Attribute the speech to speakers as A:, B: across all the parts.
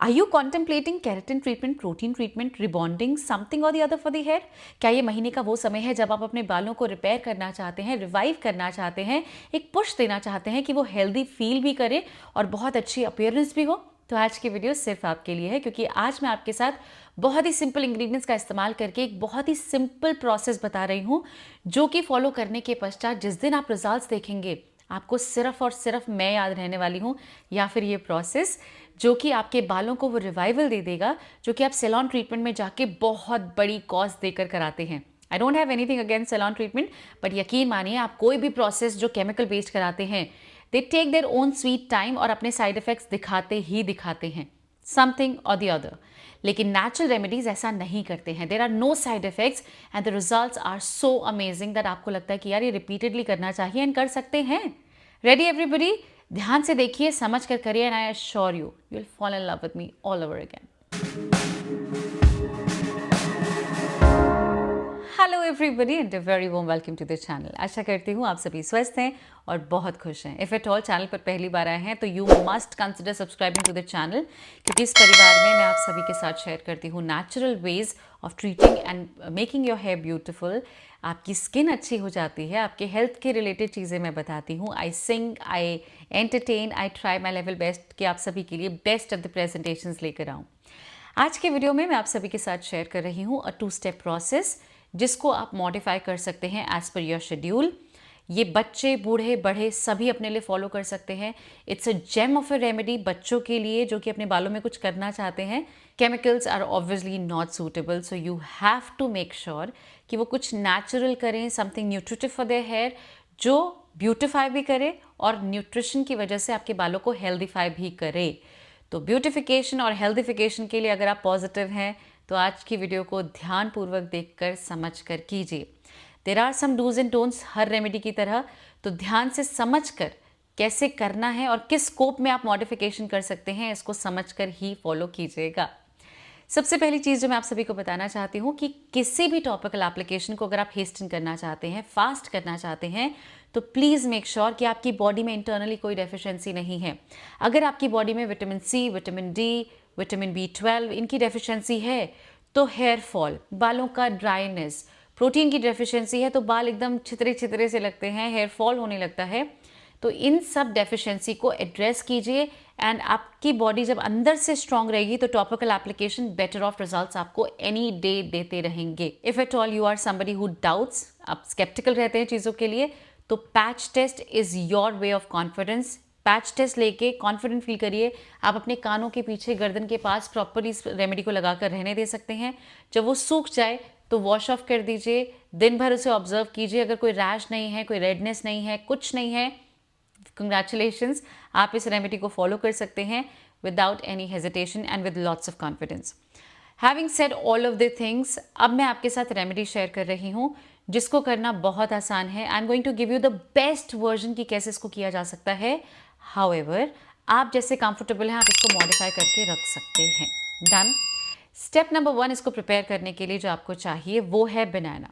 A: Are you contemplating keratin treatment, protein treatment, rebonding, something or the other for the hair? क्या ये महीने का वो समय है जब आप अपने बालों को रिपेयर करना चाहते हैं, रिवाइव करना चाहते हैं, एक पुश देना चाहते हैं कि वो हेल्दी फील भी करे और बहुत अच्छी अपीयरेंस भी हो? तो आज की वीडियो सिर्फ आपके लिए है, क्योंकि आज मैं आपके साथ बहुत ही सिंपल इंग्रेडिएंट्स का इस्तेमाल करके एक बहुत ही सिंपल प्रोसेस बता रही हूँ, जो कि फॉलो करने के पश्चात जिस दिन आप रिजल्ट्स देखेंगे, आपको सिर्फ और सिर्फ मैं याद रहने वाली हूँ, या फिर ये प्रोसेस जो कि आपके बालों को वो रिवाइवल दे देगा, जो कि आप सैलून ट्रीटमेंट में जाके बहुत बड़ी कॉस्ट देकर कराते हैं। I don't have anything against salon treatment, but यकीन मानिए, आप कोई भी प्रोसेस जो केमिकल बेस्ड कराते हैं, they take their own sweet time और अपने साइड इफेक्ट्स दिखाते ही दिखाते हैं, समथिंग और द अदर। लेकिन नेचुरल रेमेडीज ऐसा नहीं करते हैं। There are no side effects and the results are so amazing that आपको लगता है कि यार ये रिपीटेडली करना चाहिए एंड कर सकते हैं। Ready everybody? ध्यान से देखिए, समझ कर करिए, and I assure you will fall in love with me all over again. Hello everybody and a very warm welcome to the channel. आशा करती हूँ आप सभी स्वस्थ हैं और बहुत खुश हैं। इफ़ एट ऑल चैनल पर पहली बार आए हैं तो you must consider subscribing to the channel, क्योंकि इस परिवार में मैं आप सभी के साथ शेयर करती हूँ natural ways of treating and making your hair beautiful. आपकी स्किन अच्छी हो जाती है, आपके हेल्थ के रिलेटेड चीज़ें मैं बताती हूँ। I sing, I entertain, I try my level best कि आप सभी के लिए बेस्ट ऑफ द प्रेजेंटेशंस लेकर आऊँ। आज के वीडियो में मैं आप सभी के साथ शेयर कर रही हूँ अ 2-स्टेप प्रोसेस, जिसको आप मॉडिफाई कर सकते हैं एज़ पर योर शेड्यूल। ये बच्चे, बूढ़े, बड़े सभी अपने लिए फॉलो कर सकते हैं। It's a gem of a remedy बच्चों के लिए जो कि अपने बालों में कुछ करना चाहते हैं। Chemicals are obviously not suitable, so you have to make sure कि वो कुछ नेचुरल करें, something nutritive for their hair, जो ब्यूटिफाई भी करे और न्यूट्रिशन की वजह से आपके बालों को हेल्दीफाई भी करे। तो ब्यूटिफिकेशन और हेल्दिफिकेशन के लिए अगर आप पॉजिटिव हैं तो आज की वीडियो को ध्यानपूर्वक देखकर समझकर कीजिए। There are some dos and don'ts हर रेमेडी की तरह, तो ध्यान से समझकर कैसे करना है और किस स्कोप में आप मॉडिफिकेशन कर सकते हैं, इसको समझकर ही फॉलो कीजिएगा। सबसे पहली चीज़ जो मैं आप सभी को बताना चाहती हूँ कि किसी भी टॉपिकल एप्लीकेशन को अगर आप हेस्टन करना चाहते हैं, फास्ट करना चाहते हैं, तो प्लीज़ मेक श्योर कि आपकी बॉडी में इंटरनली कोई डेफिशिएंसी नहीं है। अगर आपकी बॉडी में vitamin C, vitamin D, vitamin B12 इनकी डेफिशिएंसी है तो हेयर फॉल, बालों का ड्राइनेस, प्रोटीन की डेफिशिएंसी है तो बाल एकदम छितरे छितरे से लगते हैं, हेयर फॉल होने लगता है। तो इन सब डेफिशिएंसी को एड्रेस कीजिए एंड आपकी बॉडी जब अंदर से स्ट्रांग रहेगी तो topical application better of results आपको एनी डे देते रहेंगे। If at all you are somebody who doubts, आप स्केप्टिकल रहते हैं चीज़ों के लिए, तो patch test is your way of confidence. Patch test लेके कॉन्फिडेंट फील करिए। आप अपने कानों के पीछे, गर्दन के पास प्रॉपरली इस रेमेडी को लगाकर रहने दे सकते हैं। जब वो सूख जाए तो वॉश ऑफ कर दीजिए, दिन भर उसे ऑब्जर्व कीजिए। अगर कोई रैश नहीं है, कोई रेडनेस नहीं है, कुछ नहीं है, कंग्रेचुलेशंस, आप इस रेमेडी को फॉलो कर सकते हैं without any hesitation and with lots of confidence. Having said all of the things, अब मैं आपके साथ रेमेडी शेयर कर रही हूँ जिसको करना बहुत आसान है। I am going to give you the best version की कैसे इसको किया जा सकता है। हाउएवर, आप जैसे कंफर्टेबल हैं आप इसको मॉडिफाई करके रख सकते हैं। डन। स्टेप नंबर 1, इसको प्रिपेयर करने के लिए जो आपको चाहिए वो है बनाना।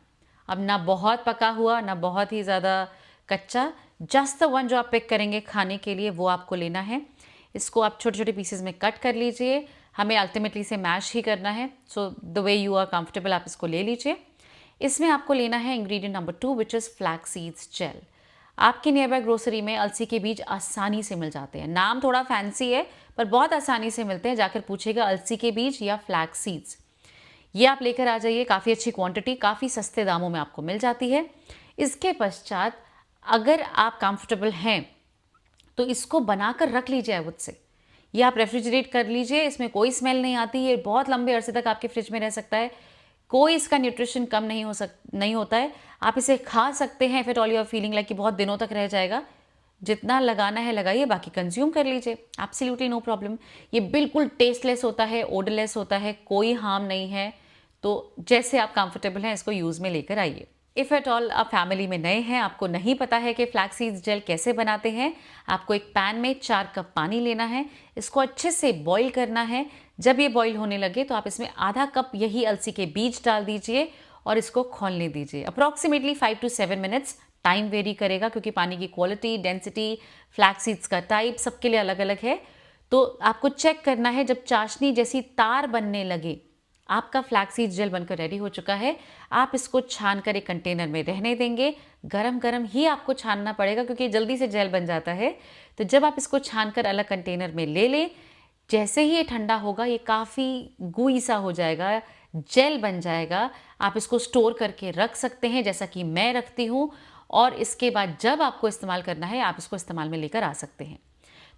A: अब ना बहुत पका हुआ ना बहुत ही ज़्यादा कच्चा, जस्ट द वन जो आप पिक करेंगे खाने के लिए वो आपको लेना है। इसको आप छोटे छोटे पीसेस में कट कर लीजिए। हमें अल्टीमेटली से मैश ही करना है, so the way you are comfortable आप इसको ले लीजिए। इसमें आपको लेना है ingredient number 2 which is flax seeds gel. आपके नियर बाय ग्रोसरी में अलसी के बीज आसानी से मिल जाते हैं। नाम थोड़ा फैंसी है पर बहुत आसानी से मिलते हैं। जाकर पूछेगा अलसी के बीज या फ्लैक्स सीड्स, ये आप लेकर आ जाइए। काफ़ी अच्छी क्वांटिटी, काफ़ी सस्ते दामों में आपको मिल जाती है। इसके पश्चात अगर आप कंफर्टेबल हैं तो इसको बनाकर रख लीजिए मुझसे। ये आप रेफ्रिजरेट कर लीजिए, इसमें कोई स्मेल नहीं आती, ये बहुत लंबे अरसे तक आपके फ्रिज में रह सकता है। कोई इसका न्यूट्रिशन कम नहीं होता है। आप इसे खा सकते हैं if at all you are feeling like कि बहुत दिनों तक रह जाएगा। जितना लगाना है लगाइए, बाकी कंज्यूम कर लीजिए, एब्सोल्युटली नो प्रॉब्लम। ये बिल्कुल टेस्टलेस होता है, ओडरलेस होता है, कोई हार्म नहीं है। तो जैसे आप कंफर्टेबल हैं इसको यूज़ में लेकर आइए। इफ़ एट ऑल आप फैमिली में नए हैं, आपको नहीं पता है कि फ्लैक्स सीड्स जेल कैसे बनाते हैं, आपको एक पैन में 4 कप पानी लेना है। इसको अच्छे से बॉईल करना है। जब ये बॉईल होने लगे तो आप इसमें आधा कप यही अलसी के बीज डाल दीजिए और इसको खौलने दीजिए। Approximately 5 to 7 minutes. Time very करेगा क्योंकि पानी की क्वालिटी, डेंसिटी, फ्लैक्स सीड्स का टाइप सबके लिए अलग अलग है। तो आपको चेक करना है, जब चाशनी जैसी तार बनने लगे, आपका फ्लैक्सीड जेल बनकर रेडी हो चुका है। आप इसको छान कर एक कंटेनर में रहने देंगे। गरम गरम ही आपको छानना पड़ेगा क्योंकि जल्दी से जेल बन जाता है। तो जब आप इसको छान कर अलग कंटेनर में ले लें, जैसे ही ये ठंडा होगा ये काफ़ी गुई सा हो जाएगा, जेल बन जाएगा। आप इसको स्टोर करके रख सकते हैं जैसा कि मैं रखती हूँ, और इसके बाद जब आपको इस्तेमाल करना है आप इसको इस्तेमाल में लेकर आ सकते हैं।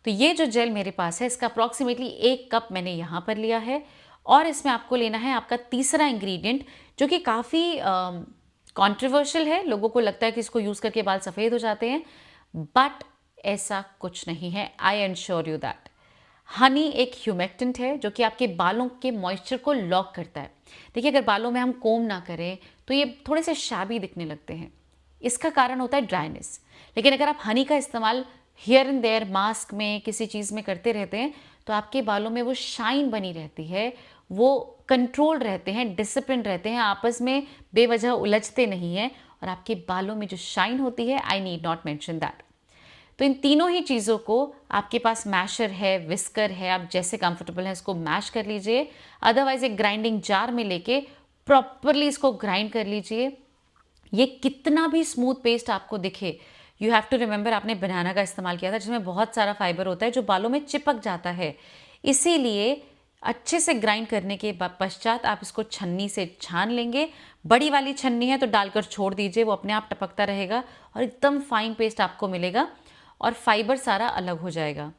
A: तो ये जो जेल मेरे पास है इसका अप्रॉक्सीमेटली 1 कप मैंने यहाँ पर लिया है, और इसमें आपको लेना है आपका तीसरा इंग्रेडिएंट, जो कि काफ़ी कंट्रोवर्शियल है। लोगों को लगता है कि इसको यूज़ करके बाल सफ़ेद हो जाते हैं, बट ऐसा कुछ नहीं है। आई एंश्योर यू दैट। हनी एक ह्यूमेक्टेंट है जो कि आपके बालों के मॉइस्चर को लॉक करता है। देखिए, अगर बालों में हम कोम ना करें तो ये थोड़े से शैबी दिखने लगते हैं। इसका कारण होता है ड्राइनेस। लेकिन अगर आप हनी का इस्तेमाल हियर एंड देयर, मास्क में, किसी चीज़ में करते रहते हैं, तो आपके बालों में वो शाइन बनी रहती है, वो कंट्रोल रहते हैं, डिसिप्लिन रहते हैं, आपस में बेवजह उलझते नहीं हैं, और आपके बालों में जो शाइन होती है, I need not mention that. तो इन तीनों ही चीज़ों को, आपके पास मैशर है, विस्कर है, आप जैसे कंफर्टेबल हैं इसको मैश कर लीजिए। अदरवाइज एक ग्राइंडिंग जार में लेके प्रॉपरली इसको ग्राइंड कर लीजिए। ये कितना भी स्मूथ पेस्ट आपको दिखे, यू हैव टू रिमेंबर आपने बनाना का इस्तेमाल किया था जिसमें बहुत सारा फाइबर होता है जो बालों में चिपक जाता है। इसीलिए अच्छे से ग्राइंड करने के पश्चात आप इसको छन्नी से छान लेंगे। बड़ी वाली छन्नी है तो डालकर छोड़ दीजिए, वो अपने आप टपकता रहेगा और एकदम फाइन पेस्ट आपको मिलेगा और फाइबर सारा अलग हो जाएगा।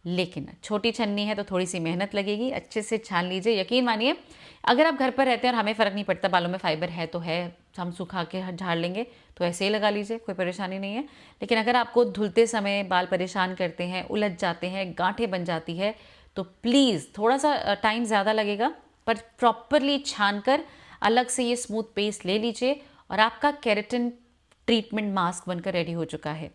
A: लेकिन छोटी छन्नी है तो थोड़ी सी मेहनत लगेगी। अच्छे से छान लीजिए। यकीन मानिए, अगर आप घर पर रहते हैं और हमें फ़र्क नहीं पड़ता, बालों में फाइबर है तो है, हम सुखा के झाड़ लेंगे, तो ऐसे ही लगा लीजिए, कोई परेशानी नहीं है। लेकिन अगर आपको धुलते समय बाल परेशान करते हैं, उलझ जाते हैं, गांठें बन जाती है, तो प्लीज़ थोड़ा सा टाइम ज़्यादा लगेगा, पर प्रॉपरली छान कर अलग से ये स्मूथ पेस्ट ले लीजिए और आपका केराटिन ट्रीटमेंट मास्क बनकर रेडी हो चुका है।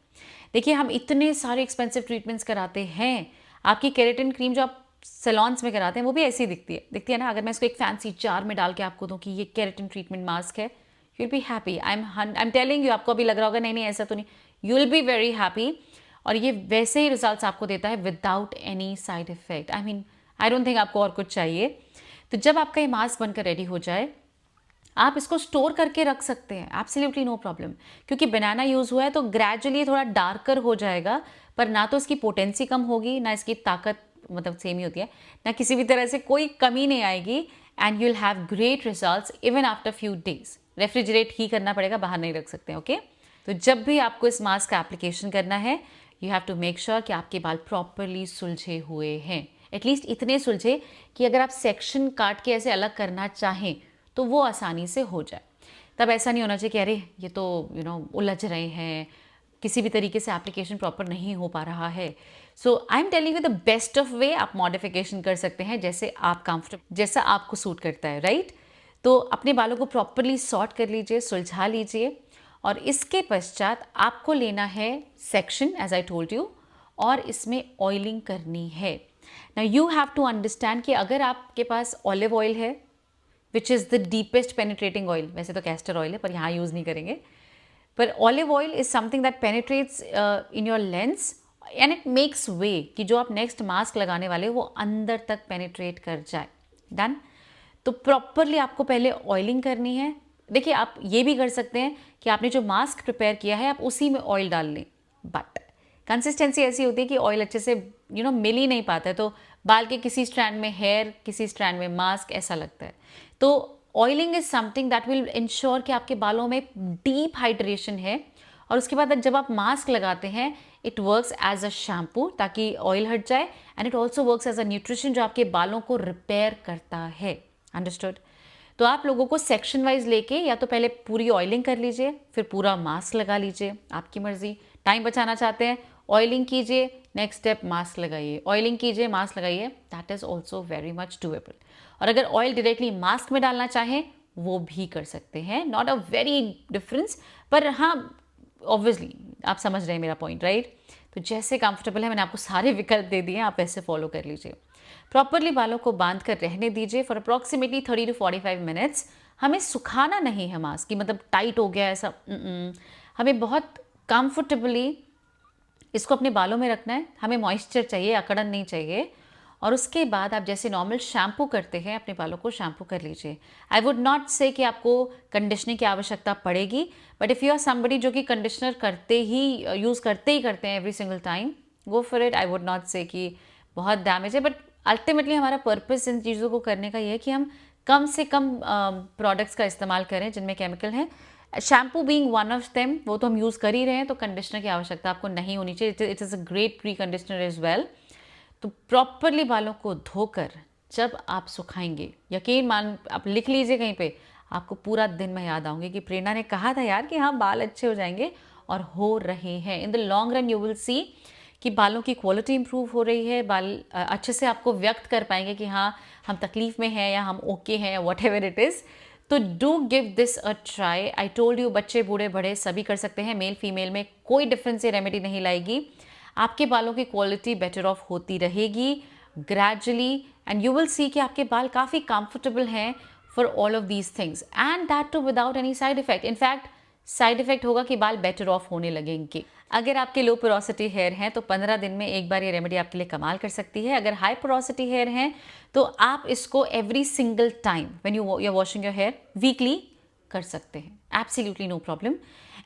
A: देखिए, हम इतने सारे एक्सपेंसिव ट्रीटमेंट्स कराते हैं। आपकी केराटिन क्रीम जो आप सैलॉन्स में कराते हैं वो भी ऐसी दिखती है ना। अगर मैं इसको एक फैंसी जार में डाल के आपको दूं कि ये केराटिन ट्रीटमेंट मास्क है, you will be happy. I am telling you. आपको अभी लग रहा होगा नहीं नहीं ऐसा तो नहीं, you will be very happy. और ये वैसे ही रिजल्ट्स आपको देता है without any side effect. I don't think आपको और कुछ चाहिए। तो जब आपका ये मास्क बनकर रेडी हो जाए, आप इसको स्टोर करके रख सकते हैं, एब्सोल्युटली नो प्रॉब्लम। क्योंकि बनाना यूज़ हुआ है तो ग्रेजुअली थोड़ा डार्कर हो जाएगा, पर ना तो इसकी पोटेंसी कम होगी, ना इसकी ताकत, मतलब सेम ही होती है, ना किसी भी तरह से कोई कमी नहीं आएगी। And you will have great results even after few days. Refrigerate ही करना पड़ेगा, बाहर नहीं रख सकते, ओके। तो जब भी आपको इस मास्क का एप्लीकेशन करना है, you have to make sure कि आपके बाल प्रॉपरली सुलझे हुए हैं। एटलीस्ट इतने सुलझे कि अगर आप सेक्शन काट के ऐसे अलग करना चाहें तो वो आसानी से हो जाए। तब ऐसा नहीं होना चाहिए कि अरे ये तो उलझ रहे हैं, किसी भी तरीके से एप्लीकेशन प्रॉपर नहीं हो पा रहा है। So I am telling you the best of way. आप मॉडिफिकेशन कर सकते हैं जैसे आप कंफर्टेबल, जैसा आपको सूट करता है, राइट। तो अपने बालों को प्रॉपरली सॉर्ट कर लीजिए, सुलझा लीजिए, और इसके पश्चात आपको लेना है section, as I told you, और इसमें ऑयलिंग करनी है। Now you have to understand कि अगर आपके पास ऑलिव ऑयल है, which is the deepest penetrating oil, वैसे तो कैस्टर ऑयल है पर यहाँ यूज़ नहीं करेंगे, पर olive oil is something that penetrates in your lens and it makes way कि जो आप नेक्स्ट मास्क लगाने वाले वो अंदर तक पेनिट्रेट कर जाए। डन। तो प्रॉपरली आपको पहले ऑयलिंग करनी है। देखिए, आप ये भी कर सकते हैं कि आपने जो मास्क प्रिपेयर किया है आप उसी में ऑयल डाल लें, बट कंसिस्टेंसी ऐसी होती है कि ऑयल अच्छे से मिल ही नहीं पाता है, तो बाल के किसी स्ट्रैंड में हेयर, किसी स्ट्रैंड में मास्क, ऐसा लगता है। तो oiling is something that will ensure कि आपके बालों में डीप हाइड्रेशन है, और उसके बाद जब आप मास्क लगाते हैं it works as a shampoo ताकि ऑयल हट जाए, and it also works as a nutrition जो आपके बालों को रिपेयर करता है। अंडरस्टूड। तो आप लोगों को सेक्शन वाइज लेके या तो पहले पूरी ऑयलिंग कर लीजिए, फिर पूरा मास्क लगा लीजिए, आपकी मर्जी। टाइम बचाना चाहते हैं, ऑयलिंग कीजिए, नेक्स्ट स्टेप मास्क लगाइए, ऑयलिंग कीजिए, मास्क लगाइए, that is also very much doable. और अगर ऑयल डायरेक्टली मास्क में डालना चाहें वो भी कर सकते हैं, नॉट अ वेरी डिफरेंस, पर हाँ ऑब्वियसली आप समझ रहे हैं मेरा पॉइंट, राइट। तो जैसे कंफर्टेबल है, मैंने आपको सारे विकल्प दे दिए, आप ऐसे फॉलो कर लीजिए। प्रॉपरली बालों को बांध कर रहने दीजिए फॉर अप्रॉक्सीमेटली 30 to 45 मिनट्स। हमें सुखाना नहीं है मास्क की, मतलब टाइट हो गया ऐसा, हमें बहुत कंफर्टेबली इसको अपने बालों में रखना है। हमें मॉइस्चर चाहिए, अकड़न नहीं चाहिए। और उसके बाद आप जैसे नॉर्मल शैम्पू करते हैं अपने बालों को शैम्पू कर लीजिए। आई वुड नॉट से कि आपको कंडीशनिंग की आवश्यकता पड़ेगी, but if you are somebody जो कि कंडीशनर करते ही यूज़ करते हैं every single time, go for it. I would not say कि बहुत डैमेज है, बट अल्टीमेटली हमारा पर्पस इन चीज़ों को करने का ये है कि हम कम से कम प्रोडक्ट्स का इस्तेमाल करें जिनमें केमिकल हैं। Shampoo being one of them, वो तो हम यूज़ कर ही रहे हैं, तो कंडीशनर की आवश्यकता आपको नहीं होनी चाहिए। It is a great pre conditioner as well. तो प्रॉपरली बालों को धोकर जब आप सुखाएंगे, यकीन मान आप लिख लीजिए कहीं पे, आपको पूरा दिन में याद आऊंगी कि प्रेरणा ने कहा था यार कि हाँ बाल अच्छे हो जाएंगे, और हो रहे हैं। In the long run you will see कि बालों की क्वालिटी इंप्रूव हो रही है, बाल अच्छे से आपको व्यक्त कर पाएंगे कि हाँ हम तकलीफ में हैं या हम ओके हैं या वॉट एवर इट इज़। तो do give this a try. I told you, बच्चे बूढ़े बड़े सभी कर सकते हैं, मेल फीमेल में कोई डिफरेंस ये रेमेडी नहीं लाएगी। आपके बालों की क्वालिटी बेटर ऑफ होती रहेगी gradually, and you will see कि आपके बाल काफ़ी कंफर्टेबल हैं for all of these things, and that too without any side effect. In fact side effect होगा कि बाल बेटर ऑफ होने लगेंगे। अगर आपके लो पोरोसिटी हेयर हैं तो 15 दिन में एक बार ये रेमेडी आपके लिए कमाल कर सकती है। अगर हाई पोरोसिटी हेयर हैं तो आप इसको every single time when you are washing your hair weekly कर सकते हैं, absolutely no problem.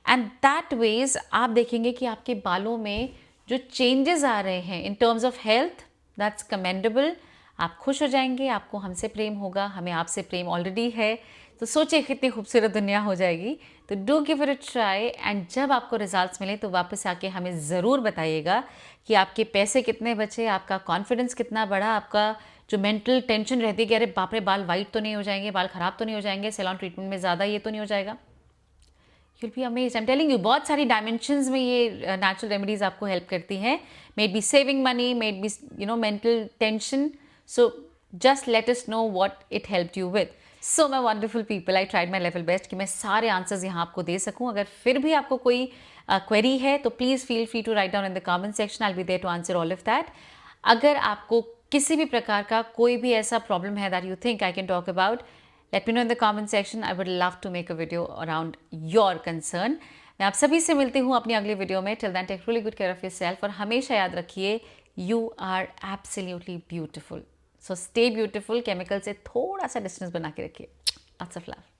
A: And that ways आप देखेंगे कि आपके बालों में जो चेंजेस आ रहे हैं in terms of health, that's commendable. आप खुश हो जाएंगे, आपको हमसे प्रेम होगा, हमें आपसे प्रेम ऑलरेडी है, तो सोचिए कितनी खूबसूरत दुनिया हो जाएगी। तो do give it a try, and जब आपको रिजल्ट्स मिले तो वापस आके हमें ज़रूर बताइएगा कि आपके पैसे कितने बचे, आपका कॉन्फिडेंस कितना बढ़ा, आपका जो मेंटल टेंशन रहती है कि अरे बाप रे बाल वाइट तो नहीं हो जाएंगे, बाल ख़राब तो नहीं हो जाएंगे, सैलून ट्रीटमेंट में ज़्यादा ये तो नहीं हो जाएगा। You'll be amaze. I am telling you, बहुत सारी डायमेंशंस में ये नेचुरल रेमेडीज आपको हेल्प करती हैं। May be saving money, may be mental tension. So just let us know what it helped you with. So my wonderful people, I tried my level best कि मैं सारे answers यहाँ आपको दे सकूँ। अगर फिर भी आपको कोई क्वेरी है तो please feel free to write down in the comment section, I will be there to answer all of that. अगर आपको किसी भी प्रकार का कोई भी ऐसा प्रॉब्लम है that you think I can talk about, let me know in the comment section. I would love to make a video around your concern. मैं आप सभी से मिलती हूँ अपनी अगली वीडियो में। Till then, take really good care of yourself, और हमेशा याद रखिए you are absolutely beautiful. So stay beautiful. Chemical से थोड़ा सा डिस्टेंस बना के रखिए। Lots of love.